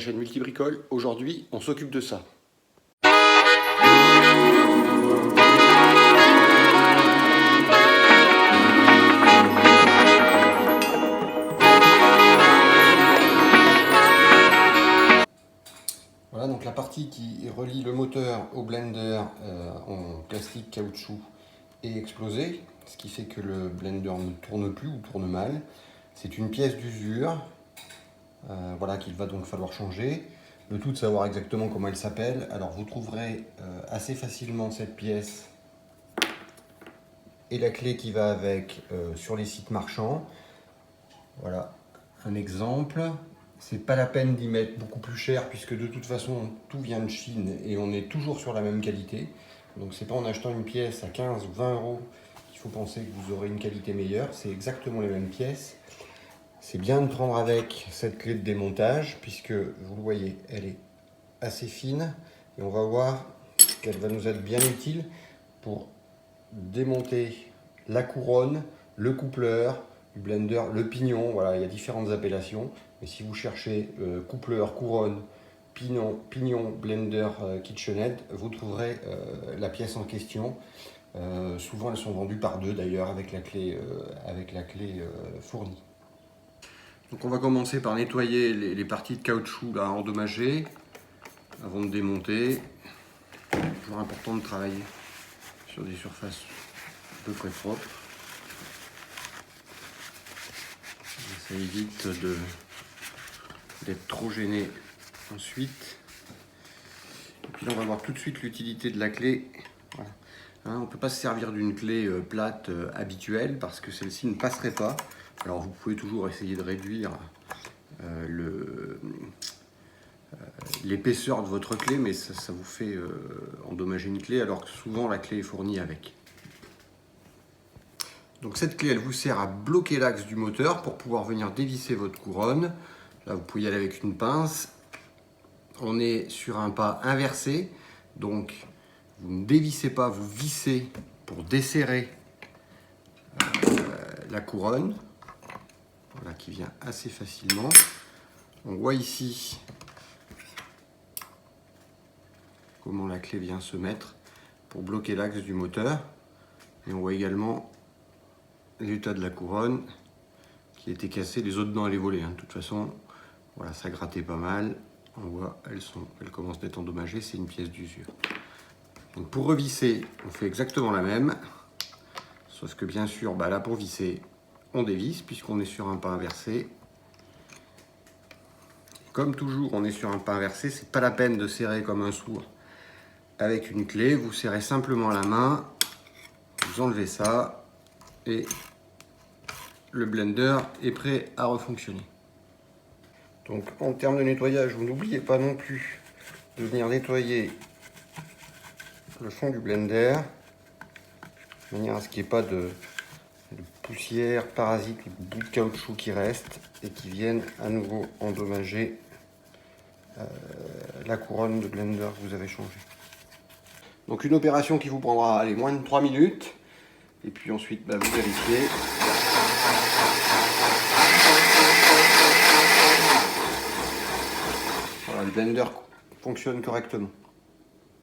chaîne Multibricole. Aujourd'hui, on s'occupe de ça. Voilà, donc la partie qui relie le moteur au blender en plastique caoutchouc est explosée, ce qui fait que le blender ne tourne plus ou tourne mal. C'est une pièce d'usure, voilà, qu'il va donc falloir changer. Le tout de savoir exactement comment elle s'appelle. Alors vous trouverez assez facilement cette pièce et la clé qui va avec sur les sites marchands. Voilà un exemple. C'est pas la peine d'y mettre beaucoup plus cher puisque de toute façon tout vient de Chine et on est toujours sur la même qualité. Donc c'est pas en achetant une pièce à 15 ou 20 euros qu'il faut penser que vous aurez une qualité meilleure. C'est exactement les mêmes pièces. C'est bien de prendre avec cette clé de démontage puisque vous le voyez, elle est assez fine et on va voir qu'elle va nous être bien utile pour démonter la couronne, le coupleur du blender, le pignon. Voilà, il y a différentes appellations. Mais si vous cherchez coupleur, couronne, pignon, blender, KitchenAid, vous trouverez la pièce en question. Souvent elles sont vendues par deux d'ailleurs avec la clé fournie. Donc on va commencer par nettoyer les parties de caoutchouc là, endommagées avant de démonter. Toujours important de travailler sur des surfaces à peu près propres. Ça évite d'être trop gêné ensuite. Et puis là, on va voir tout de suite l'utilité de la clé. Voilà. Hein, on ne peut pas se servir d'une clé plate habituelle parce que celle-ci ne passerait pas. Alors vous pouvez toujours essayer de réduire l'épaisseur de votre clé, mais ça vous fait endommager une clé alors que souvent la clé est fournie avec. Donc cette clé, elle vous sert à bloquer l'axe du moteur pour pouvoir venir dévisser votre couronne. Là, vous pouvez y aller avec une pince. On est sur un pas inversé, donc vous ne dévissez pas, vous vissez pour desserrer la couronne. Voilà, qui vient assez facilement. On voit ici comment la clé vient se mettre pour bloquer l'axe du moteur. Et on voit également l'état de la couronne qui était cassée, les autres dents allaient voler. De toute façon, voilà, ça grattait pas mal. On voit, elles commencent d'être endommagées, c'est une pièce d'usure. Donc pour revisser, on fait exactement la même. Sauf que bien sûr, là pour visser, on dévisse puisqu'on est sur un pas inversé. Comme toujours, on est sur un pas inversé, c'est pas la peine de serrer comme un sourd avec une clé. Vous serrez simplement la main, vous enlevez ça et le blender est prêt à refonctionner. Donc en termes de nettoyage, vous n'oubliez pas non plus de venir nettoyer le fond du blender de manière à ce qu'il n'y ait pas de poussière, parasites, les bouts de caoutchouc qui restent et qui viennent à nouveau endommager la couronne de blender que vous avez changée. Donc une opération qui vous prendra moins de 3 minutes et puis ensuite vous vérifiez. Voilà, le blender fonctionne correctement.